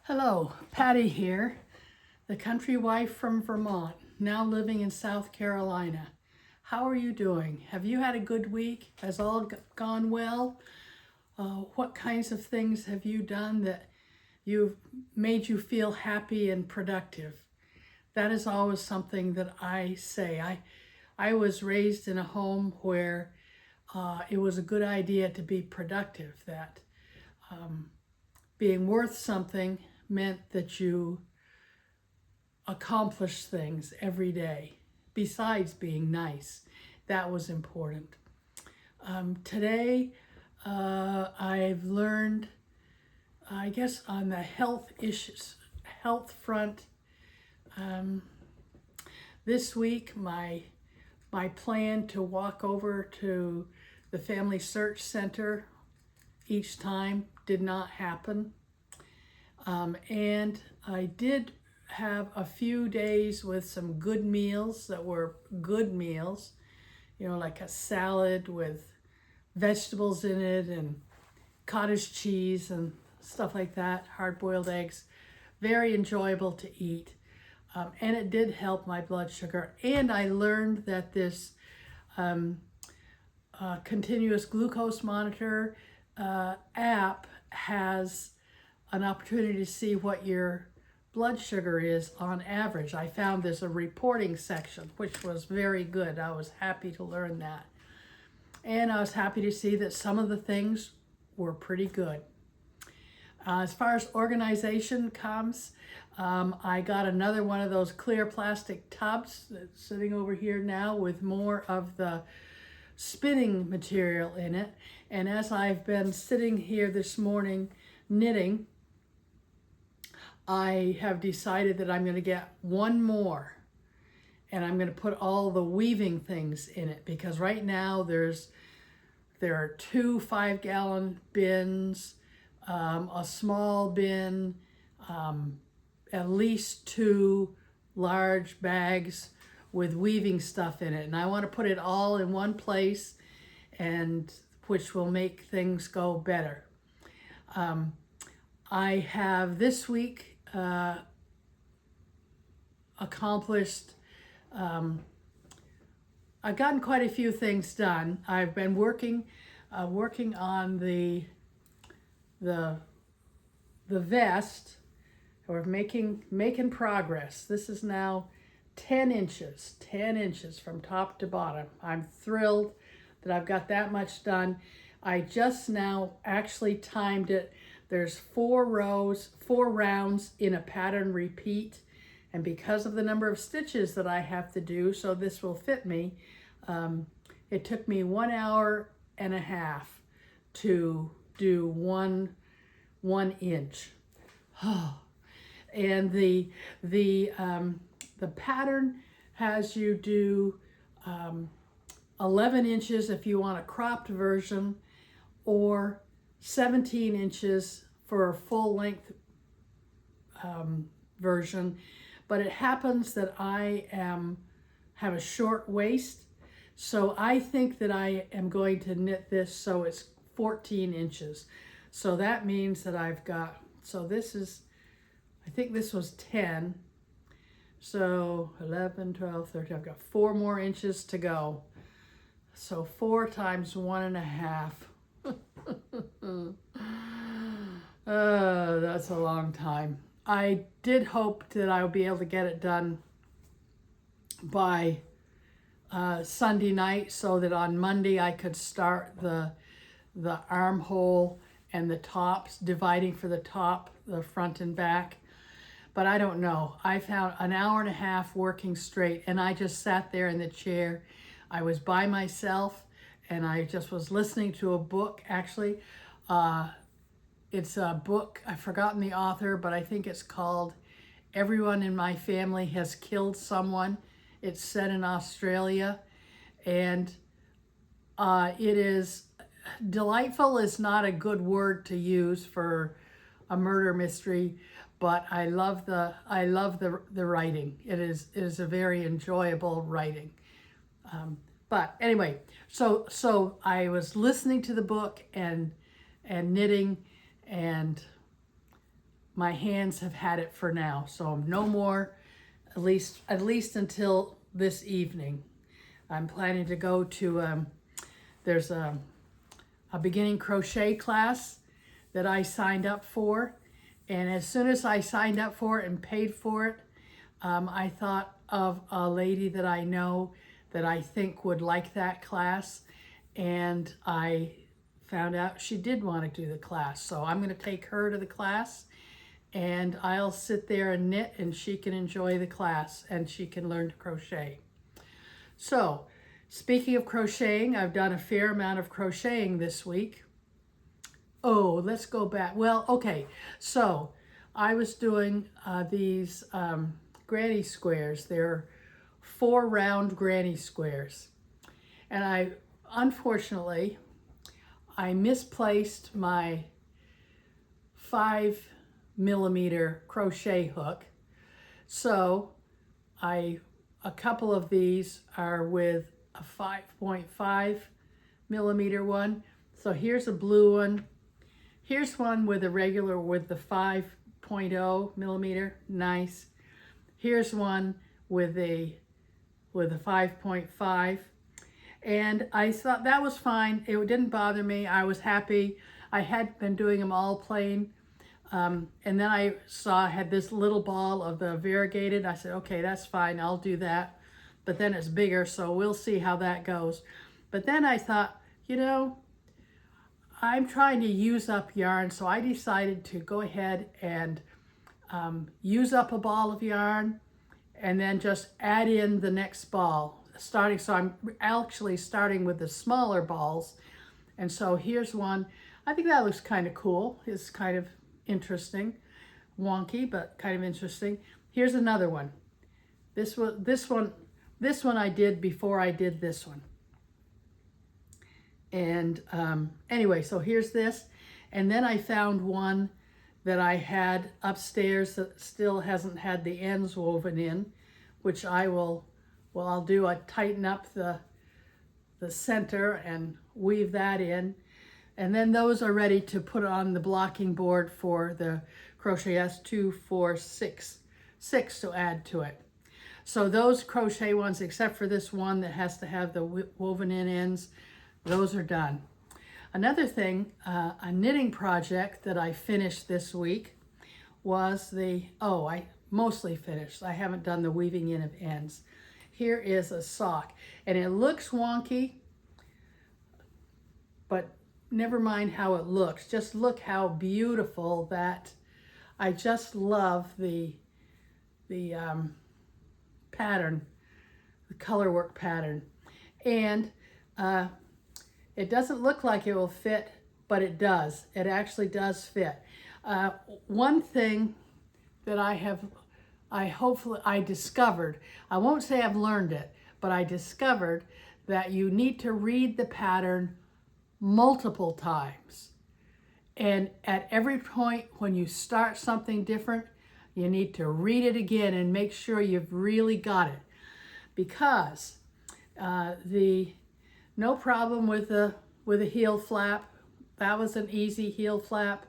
Hello, Patty here, the country wife from Vermont, now living in South Carolina. How are you doing? Have you had a good week? Has all gone well? What kinds of things have you done that you've made you feel happy and productive? That is always something that I say. I was raised in a home where it was a good idea to be productive, that being worth something meant that you accomplished things every day besides being nice. That was important. Today, I've learned, I guess, on the health front. This week, my plan to walk over to the Family Search Center each time did not happen. And I did have a few days with some good meals that were good meals, like a salad with vegetables in it and cottage cheese and stuff like that, hard-boiled eggs. Very enjoyable to eat. And it did help my blood sugar. And I learned that this continuous glucose monitor app has an opportunity to see what your blood sugar is on average. I found there's a reporting section, which was very good. I was happy to learn that. And I was happy to see that some of the things were pretty good. As far as organization comes, I got another one of those clear plastic tubs that's sitting over here now with more of the spinning material in it. And as I've been sitting here this morning knitting, I have decided that I'm going to get one more, and I'm going to put all the weaving things in it, because right now there are 2 5-gallon bins, a small bin, at least 2 large bags with weaving stuff in it, and I want to put it all in one place, and which will make things go better. I have this week accomplished, I've gotten quite a few things done. I've been working on the vest, or making progress. This is now 10 inches from top to bottom. I'm thrilled that I've got that much done. I just now actually timed it. There's 4 rounds in a pattern repeat, and because of the number of stitches that I have to do, so this will fit me, it took me 1 hour and a half to do one inch. And the pattern has you do 11 inches if you want a cropped version, or 17 inches for a full length version. But it happens that I have a short waist, so I think that I am going to knit this so it's 14 inches. So that means that I've got, so this is, I think this was 10. So 11, 12, 13, I've got 4 more inches to go. So 4 times 1.5. That's a long time. I did hope that I would be able to get it done by Sunday night, so that on Monday I could start the armhole and the tops, dividing for the top, the front and back. But I don't know. I found an hour and a half working straight, and I just sat there in the chair. I was by myself, and I just was listening to a book. Actually, it's a book, I've forgotten the author, but I think it's called Everyone in My Family Has Killed Someone. It's set in Australia, and it is delightful is not a good word to use for a murder mystery, but I love the writing. It is a very enjoyable writing. But anyway, so I was listening to the book and knitting, and my hands have had it for now. So no more, at least until this evening. I'm planning to go to, there's a beginning crochet class that I signed up for. And as soon as I signed up for it and paid for it, I thought of a lady that I know that I think would like that class. And I found out she did want to do the class. So I'm going to take her to the class, and I'll sit there and knit, and she can enjoy the class and she can learn to crochet. So speaking of crocheting, I've done a fair amount of crocheting this week. Oh, let's go back. Well, okay, so I was doing these granny squares. They're 4 round granny squares. And unfortunately, I misplaced my 5mm crochet hook. So a couple of these are with a 5.5mm one. So here's a blue one. Here's one with a regular with the 5.0mm, nice. Here's one with a 5.5. And I thought that was fine. It didn't bother me. I was happy. I had been doing them all plain. And then I saw I had this little ball of the variegated. I said, okay, that's fine. I'll do that. But then it's bigger, so we'll see how that goes. But then I thought, you know, I'm trying to use up yarn, so I decided to go ahead and use up a ball of yarn and then just add in the next ball. So I'm actually starting with the smaller balls. And so here's one. I think that looks kind of cool. It's kind of interesting. Wonky, but kind of interesting. Here's another one. This one I did before I did this one. And anyway, so here's this. And then I found one that I had upstairs that still hasn't had the ends woven in, which I'll tighten up the center and weave that in. And then those are ready to put on the blocking board for the crochet S2, 4, 6 to add to it. So those crochet ones, except for this one that has to have the woven in ends, those are done. Another thing, a knitting project that I finished this week was I mostly finished. I haven't done the weaving in of ends. Here is a sock, and it looks wonky, but never mind how it looks. Just look how beautiful that. I just love the pattern, the color work pattern. And it doesn't look like it will fit, but it does. It actually does fit. One thing that I discovered, I won't say I've learned it, but I discovered that you need to read the pattern multiple times. And at every point when you start something different, you need to read it again and make sure you've really got it. Because no problem with the heel flap. That was an easy heel flap.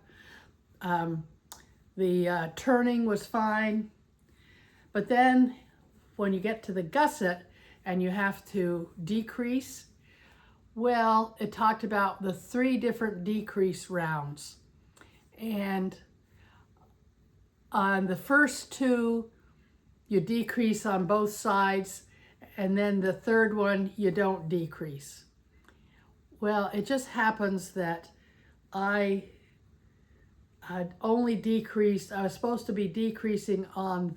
The turning was fine. But then when you get to the gusset and you have to decrease, well, it talked about the 3 different decrease rounds. And on the first 2, you decrease on both sides, and then the third one, you don't decrease. Well, it just happens that I had only decreased, I was supposed to be decreasing on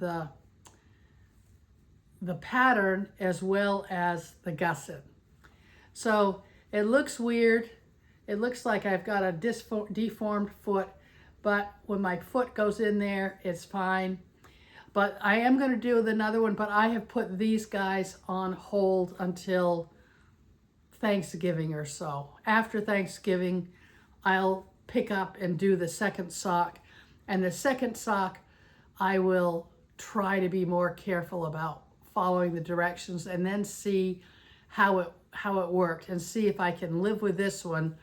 the pattern as well as the gusset. So it looks weird. It looks like I've got a deformed foot, but when my foot goes in there, it's fine. But I am going to do another one, but I have put these guys on hold until Thanksgiving or so. After Thanksgiving, I'll pick up and do the second sock. And the second sock, I will try to be more careful about following the directions and then see how it worked and see if I can live with this one,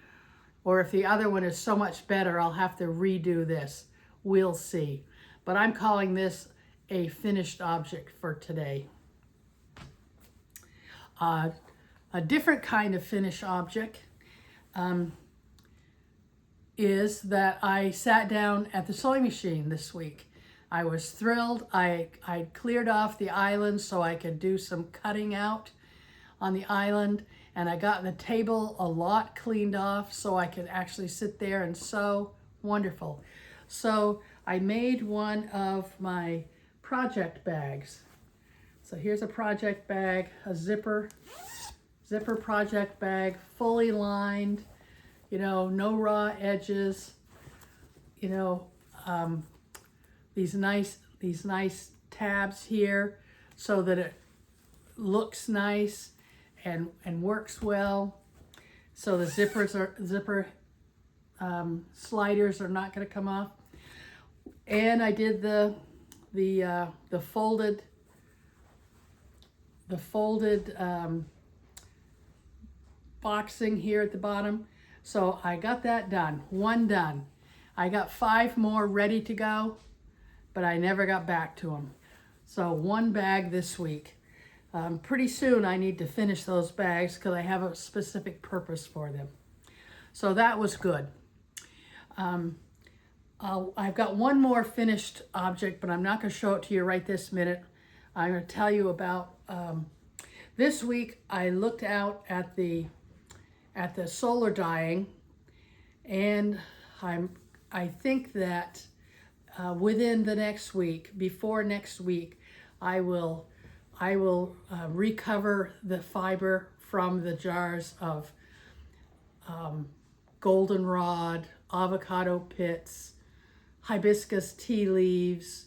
or if the other one is so much better, I'll have to redo this. We'll see. But I'm calling this a finished object for today. A different kind of finished object is that I sat down at the sewing machine this week. I was thrilled. I cleared off the island so I could do some cutting out on the island, and I got the table a lot cleaned off so I could actually sit there and sew. Wonderful. So I made one of my project bags. So here's a project bag, a zipper project bag, fully lined, you know, no raw edges, you know, these nice tabs here so that it looks nice and works well. So the zipper sliders are not going to come off. And I did the folded boxing here at the bottom. So I got that done, one done. I got 5 more ready to go, but I never got back to them. So one bag this week. Pretty soon I need to finish those bags because I have a specific purpose for them. So that was good. I've got one more finished object, but I'm not going to show it to you right this minute. I'm going to tell you about this week. I looked out at the solar dyeing, and I think that within the next week, before next week, I will recover the fiber from the jars of goldenrod, avocado pits, hibiscus tea leaves,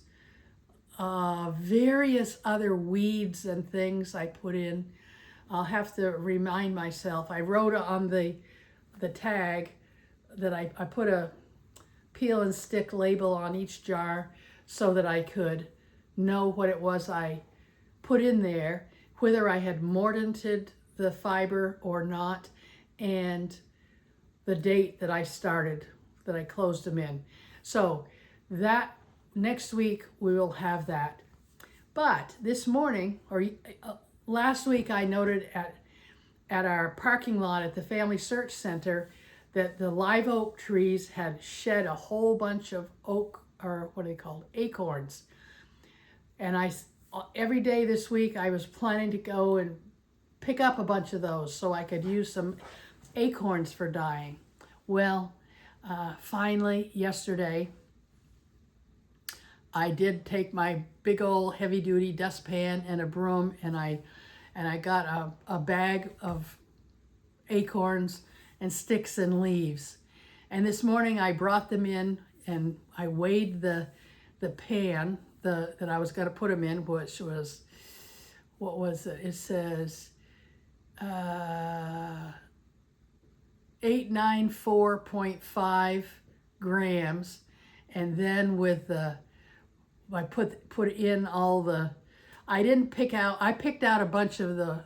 various other weeds and things I put in. I'll have to remind myself. I wrote on the tag that I put a peel and stick label on each jar so that I could know what it was I put in there, whether I had mordanted the fiber or not, and the date that I started, that I closed them in. So that next week we will have that. But this morning, or last week, I noted at our parking lot at the Family Search Center that the live oak trees had shed a whole bunch of oak, or what are they called, acorns. And every day this week I was planning to go and pick up a bunch of those so I could use some acorns for dyeing. Well, finally yesterday I did take my big old heavy duty dustpan and a broom, and I got a bag of acorns and sticks and leaves. And this morning I brought them in and I weighed the pan that I was going to put them in, which was, what was it? It says 894.5 grams. And then with I put in all the, I picked out a bunch of the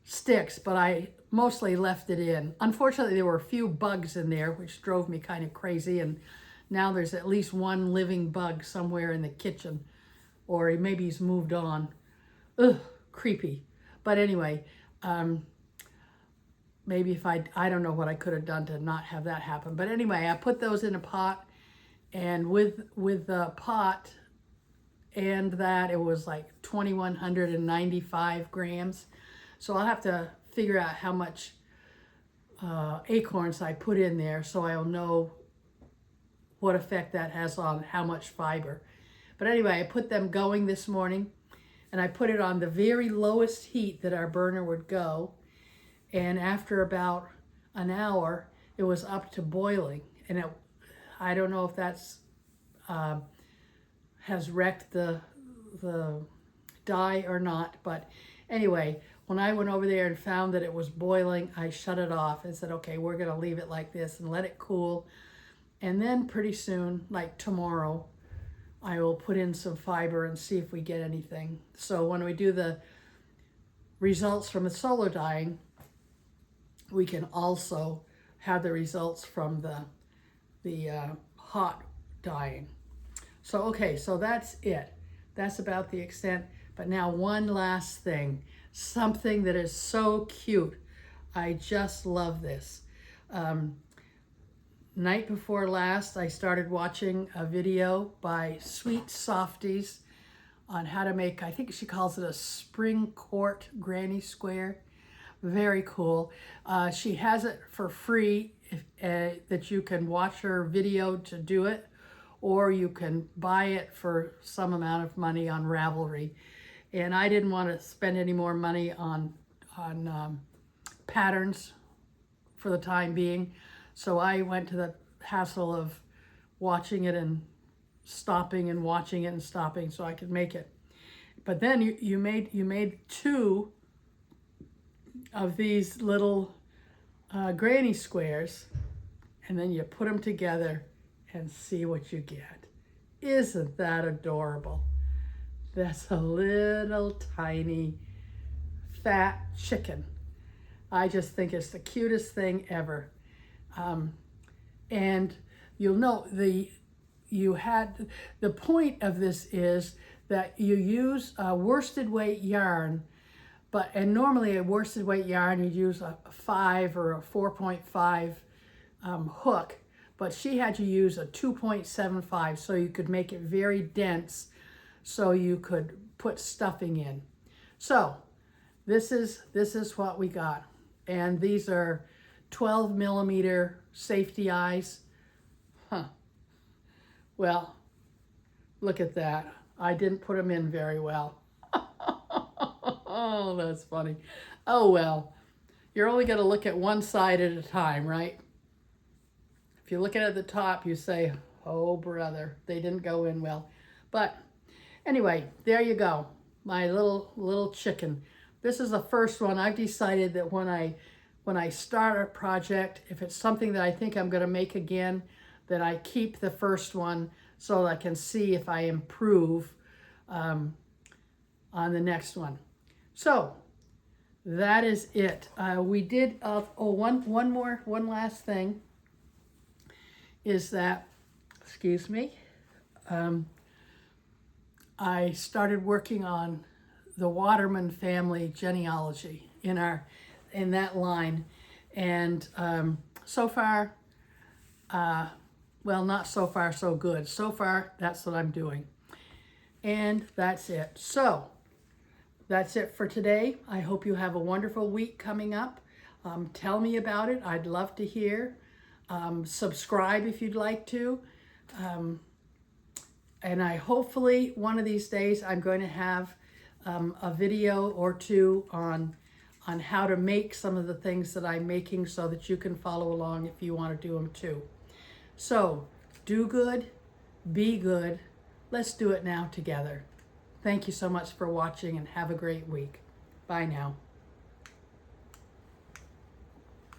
sticks, but I mostly left it in. Unfortunately, there were a few bugs in there, which drove me kind of crazy, and now there's at least one living bug somewhere in the kitchen, or maybe he's moved on. Ugh, creepy. But anyway, maybe if I don't know what I could have done to not have that happen. But anyway, I put those in a pot, and with the pot and that, it was like 2,195 grams. So I'll have to figure out how much acorns I put in there so I'll know what effect that has on how much fiber. But anyway, I put them going this morning, and I put it on the very lowest heat that our burner would go. And after about an hour, it was up to boiling. And I don't know if that's has wrecked the dye or not, but anyway, when I went over there and found that it was boiling, I shut it off and said, okay, we're gonna leave it like this and let it cool. And then pretty soon, like tomorrow, I will put in some fiber and see if we get anything. So when we do the results from the solar dyeing, we can also have the results from the hot dyeing. So, okay, so that's it. That's about the extent. But now one last thing, something that is so cute. I just love this. Night before last, I started watching a video by Sweet Softies on how to make, I think she calls it a spring court granny square. Very cool. She has it for free that you can watch her video to do it, or you can buy it for some amount of money on Ravelry. And I didn't want to spend any more money on patterns for the time being. So I went to the hassle of watching it and stopping and watching it and stopping so I could make it. But then you made 2 of these little granny squares, and then you put them together and see what you get. Isn't that adorable? That's a little tiny fat chicken. I just think it's the cutest thing ever. And you'll note the point of this is that you use worsted weight yarn, and normally a worsted weight yarn you'd use a 5 or a 4.5 hook, but she had you use a 2.75 so you could make it very dense so you could put stuffing in. So this is what we got, and these are 12 millimeter safety eyes. Well, look at that. I didn't put them in very well. Oh, that's funny. Oh well, you're only going to look at one side at a time, right? If you look at the top, you say, oh brother, they didn't go in well. But anyway, there you go, my little chicken. This is the first one. I've decided that when I start a project, if it's something that I think I'm going to make again, that I keep the first one so that I can see if I improve on the next one. So that is it. We did, one last thing is that, excuse me, I started working on the Waterman family genealogy in that line, and so far, well, not so far so good. So far, that's what I'm doing, and that's it. So that's it for today. I hope you have a wonderful week coming up. Tell me about it. I'd love to hear. Subscribe if you'd like to. And hopefully one of these days I'm going to have a video or 2 on how to make some of the things that I'm making so that you can follow along if you want to do them too. So do good, be good. Let's do it now together. Thank you so much for watching and have a great week. Bye now.